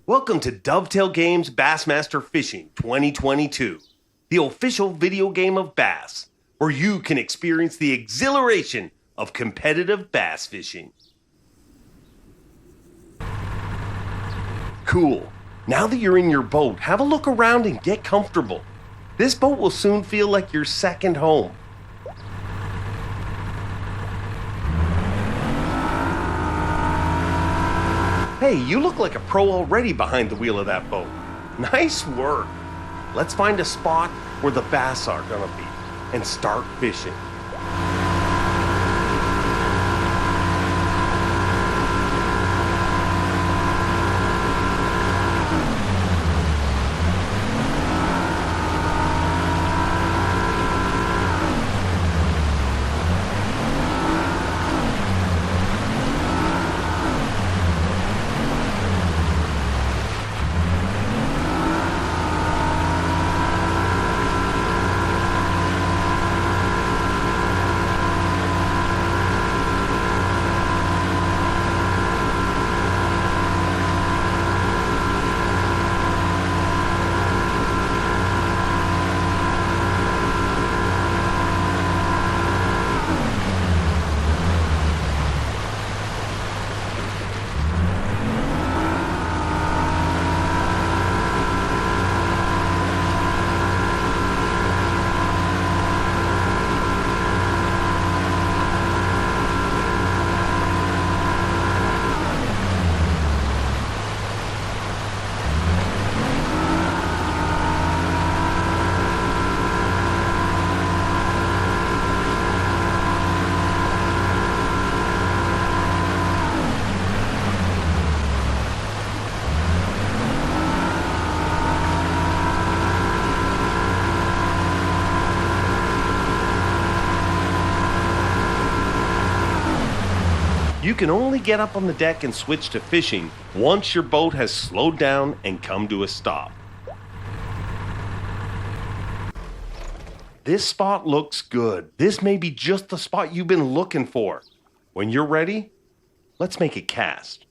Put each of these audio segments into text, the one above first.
Welcome to Dovetail Games Bassmaster Fishing 2022, the official video game of bass, where you can experience the exhilaration of competitive bass fishing. Cool. Now that you're in your boat, have a look around and get comfortable. This boat will soon feel like your second home. Hey, you look like a pro already behind the wheel of that boat. Nice work. Let's find a spot where the bass are gonna be and start fishing. You can only get up on the deck and switch to fishing once your boat has slowed down and come to a stop. This spot looks good. This may be just the spot you've been looking for. When you're ready, let's make a cast.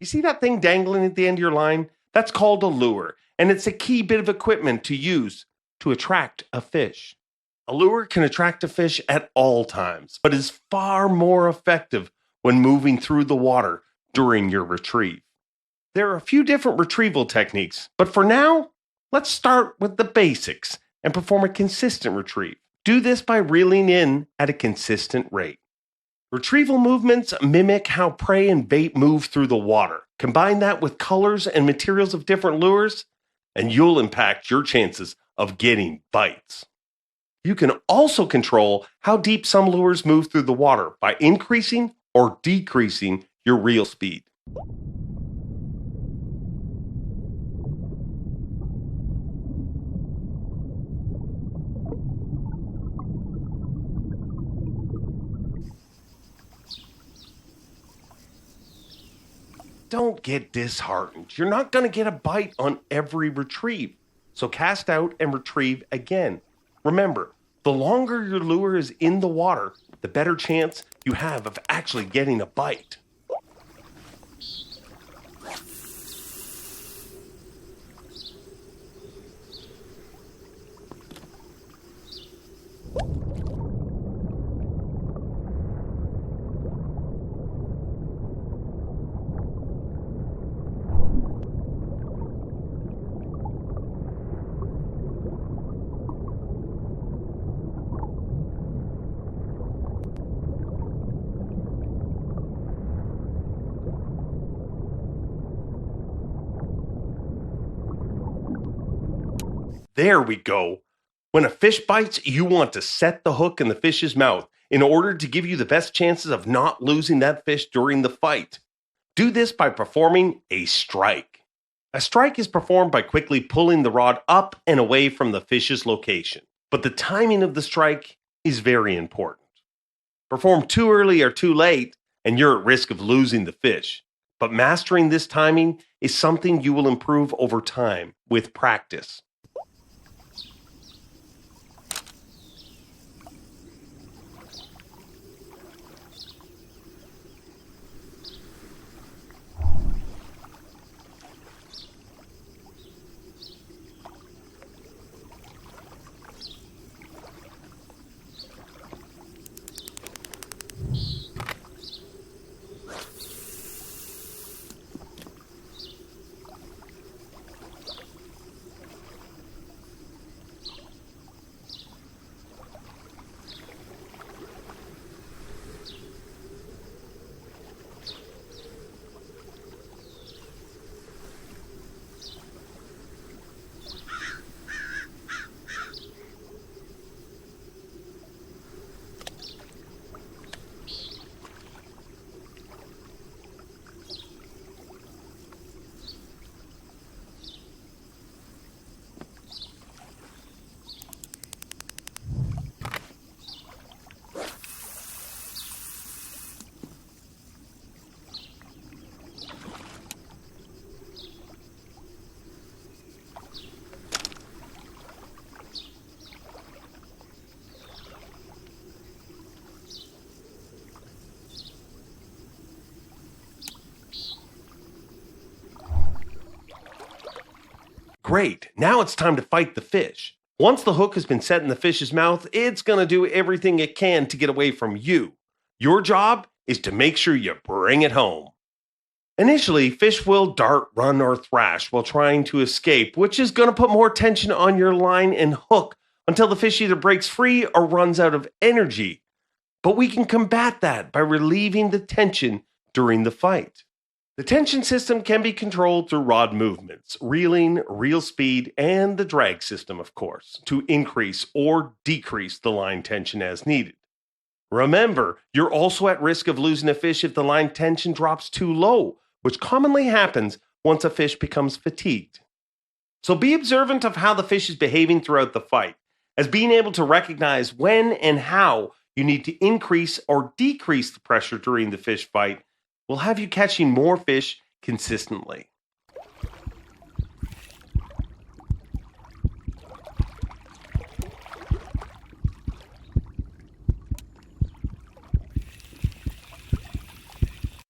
You see that thing dangling at the end of your line? That's called a lure, and it's a key bit of equipment to use to attract a fish. A lure can attract a fish at all times, but is far more effective when moving through the water during your retrieve. There are a few different retrieval techniques, but for now, let's start with the basics and perform a consistent retrieve. Do this by reeling in at a consistent rate. Retrieval movements mimic how prey and bait move through the water. Combine that with colors and materials of different lures, and you'll impact your chances of getting bites. You can also control how deep some lures move through the water by increasing or decreasing your reel speed. Don't get disheartened. You're not going to get a bite on every retrieve. So cast out and retrieve again. Remember, the longer your lure is in the water, the better chance you have of actually getting a bite. There we go. When a fish bites, you want to set the hook in the fish's mouth in order to give you the best chances of not losing that fish during the fight. Do this by performing a strike. A strike is performed by quickly pulling the rod up and away from the fish's location. But the timing of the strike is very important. Perform too early or too late, and you're at risk of losing the fish. But mastering this timing is something you will improve over time with practice. Great, now it's time to fight the fish. Once the hook has been set in the fish's mouth, it's going to do everything it can to get away from you. Your job is to make sure you bring it home. Initially, fish will dart, run, or thrash while trying to escape, which is going to put more tension on your line and hook until the fish either breaks free or runs out of energy. But we can combat that by relieving the tension during the fight. The tension system can be controlled through rod movements, reeling, reel speed, and the drag system, of course, to increase or decrease the line tension as needed. Remember, you're also at risk of losing a fish if the line tension drops too low, which commonly happens once a fish becomes fatigued. So be observant of how the fish is behaving throughout the fight, as being able to recognize when and how you need to increase or decrease the pressure during the fish fight will have you catching more fish consistently.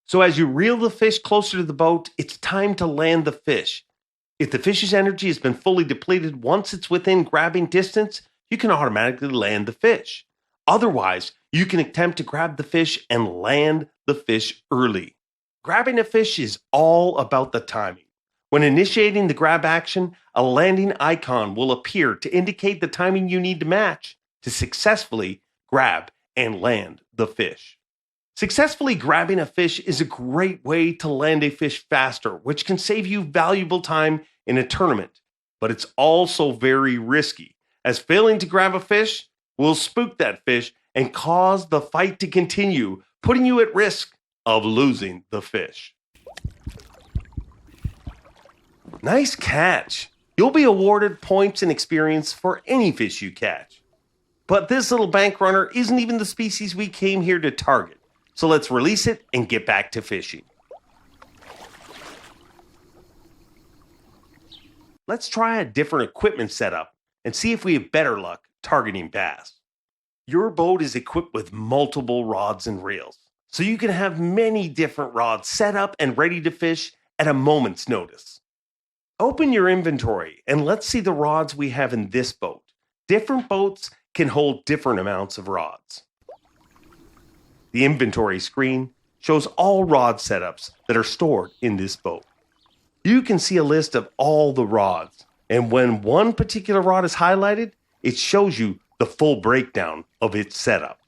So as you reel the fish closer to the boat, it's time to land the fish. If the fish's energy has been fully depleted, once it's within grabbing distance, you can automatically land the fish. Otherwise, you can attempt to grab the fish and land the fish early. Grabbing a fish is all about the timing. When initiating the grab action, a landing icon will appear to indicate the timing you need to match to successfully grab and land the fish. Successfully grabbing a fish is a great way to land a fish faster, which can save you valuable time in a tournament. But it's also very risky, as failing to grab a fish will spook that fish and cause the fight to continue, putting you at risk of losing the fish. Nice catch! You'll be awarded points and experience for any fish you catch. But this little bank runner isn't even the species we came here to target, so let's release it and get back to fishing. Let's try a different equipment setup and see if we have better luck targeting bass. Your boat is equipped with multiple rods and reels, so you can have many different rods set up and ready to fish at a moment's notice. Open your inventory and let's see the rods we have in this boat. Different boats can hold different amounts of rods. The inventory screen shows all rod setups that are stored in this boat. You can see a list of all the rods, and when one particular rod is highlighted, it shows you the full breakdown of its setup.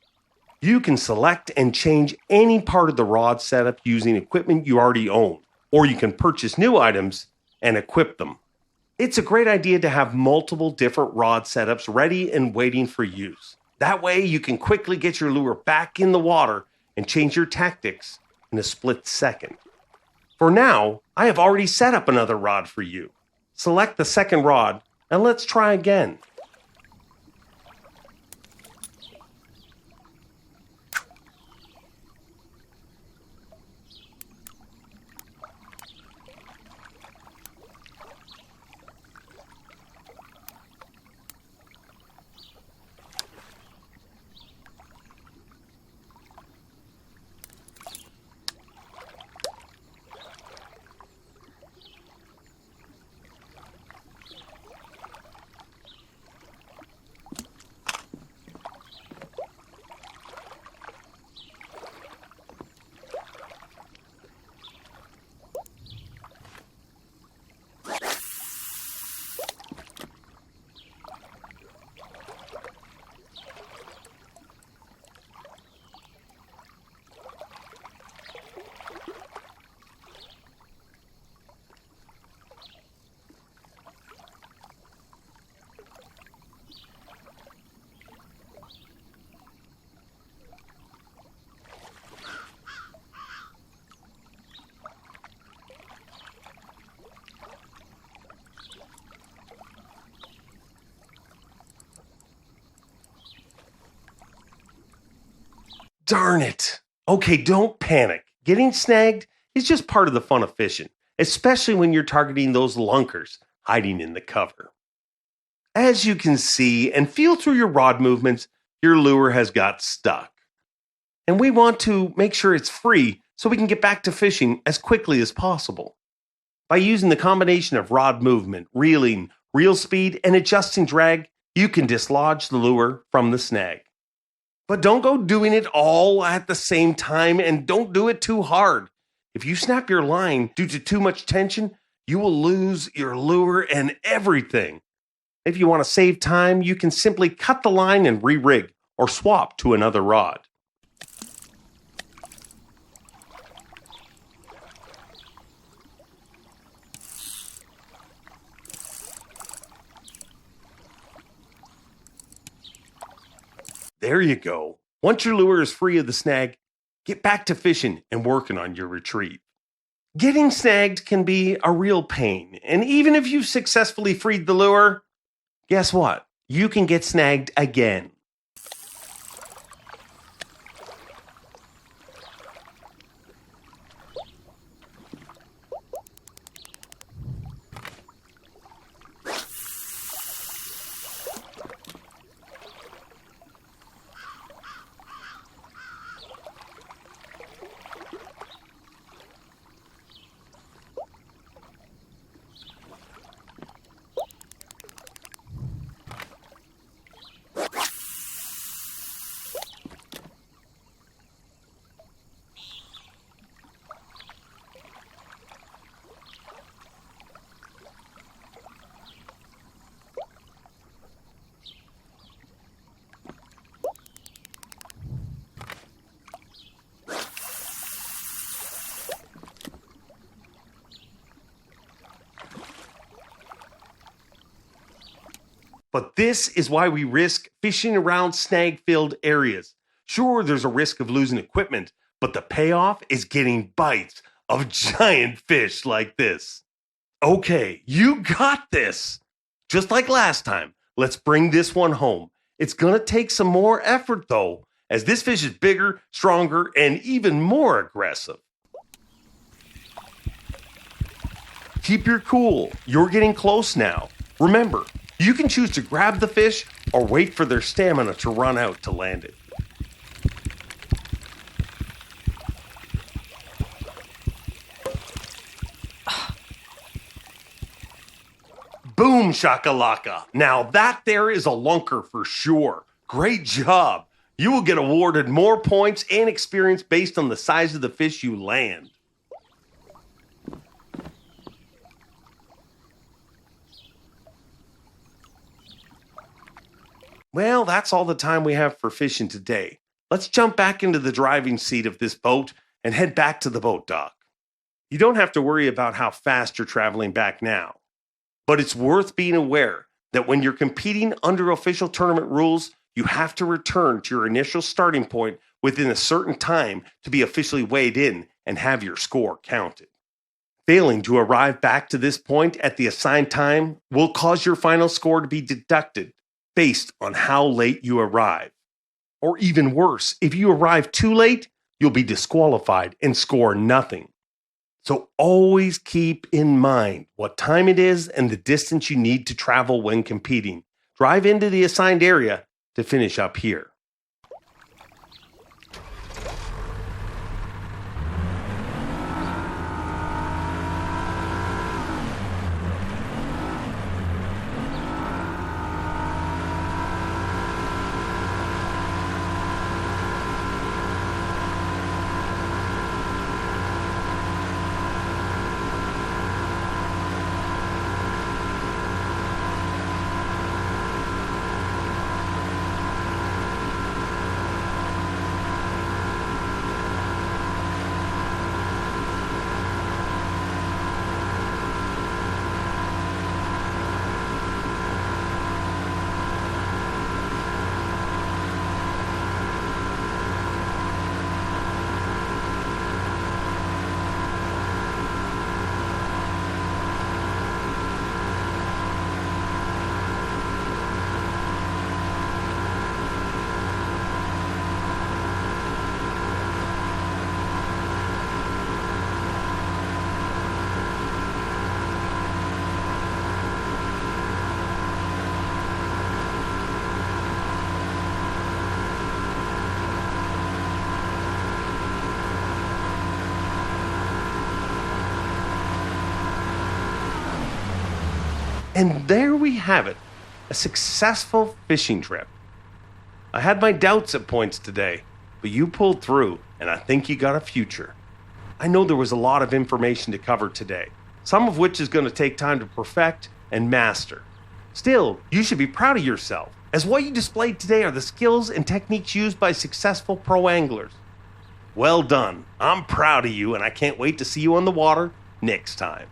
You can select and change any part of the rod setup using equipment you already own, or you can purchase new items and equip them. It's a great idea to have multiple different rod setups ready and waiting for use. That way you can quickly get your lure back in the water and change your tactics in a split second. For now, I have already set up another rod for you. Select the second rod and let's try again. Darn it. Okay, don't panic. Getting snagged is just part of the fun of fishing, especially when you're targeting those lunkers hiding in the cover. As you can see and feel through your rod movements, your lure has got stuck. And we want to make sure it's free so we can get back to fishing as quickly as possible. By using the combination of rod movement, reeling, reel speed, and adjusting drag, you can dislodge the lure from the snag. But don't go doing it all at the same time, and don't do it too hard. If you snap your line due to too much tension, you will lose your lure and everything. If you want to save time, you can simply cut the line and re-rig or swap to another rod. There you go. Once your lure is free of the snag, get back to fishing and working on your retrieve. Getting snagged can be a real pain, and even if you've successfully freed the lure, guess what? You can get snagged again. But this is why we risk fishing around snag-filled areas. Sure, there's a risk of losing equipment, but the payoff is getting bites of giant fish like this. Okay, you got this. Just like last time, let's bring this one home. It's gonna take some more effort though, as this fish is bigger, stronger, and even more aggressive. Keep your cool. You're getting close now. Remember, you can choose to grab the fish or wait for their stamina to run out to land it. Boom shakalaka. Now that there is a lunker for sure. Great job. You will get awarded more points and experience based on the size of the fish you land. Well, that's all the time we have for fishing today. Let's jump back into the driving seat of this boat and head back to the boat dock. You don't have to worry about how fast you're traveling back now, but it's worth being aware that when you're competing under official tournament rules, you have to return to your initial starting point within a certain time to be officially weighed in and have your score counted. Failing to arrive back to this point at the assigned time will cause your final score to be deducted based on how late you arrive. Or even worse, if you arrive too late, you'll be disqualified and score nothing. So always keep in mind what time it is and the distance you need to travel when competing. Drive into the assigned area to finish up here. And there we have it, a successful fishing trip. I had my doubts at points today, but you pulled through, and I think you got a future. I know there was a lot of information to cover today, some of which is going to take time to perfect and master. Still, you should be proud of yourself, as what you displayed today are the skills and techniques used by successful pro anglers. Well done. I'm proud of you, and I can't wait to see you on the water next time.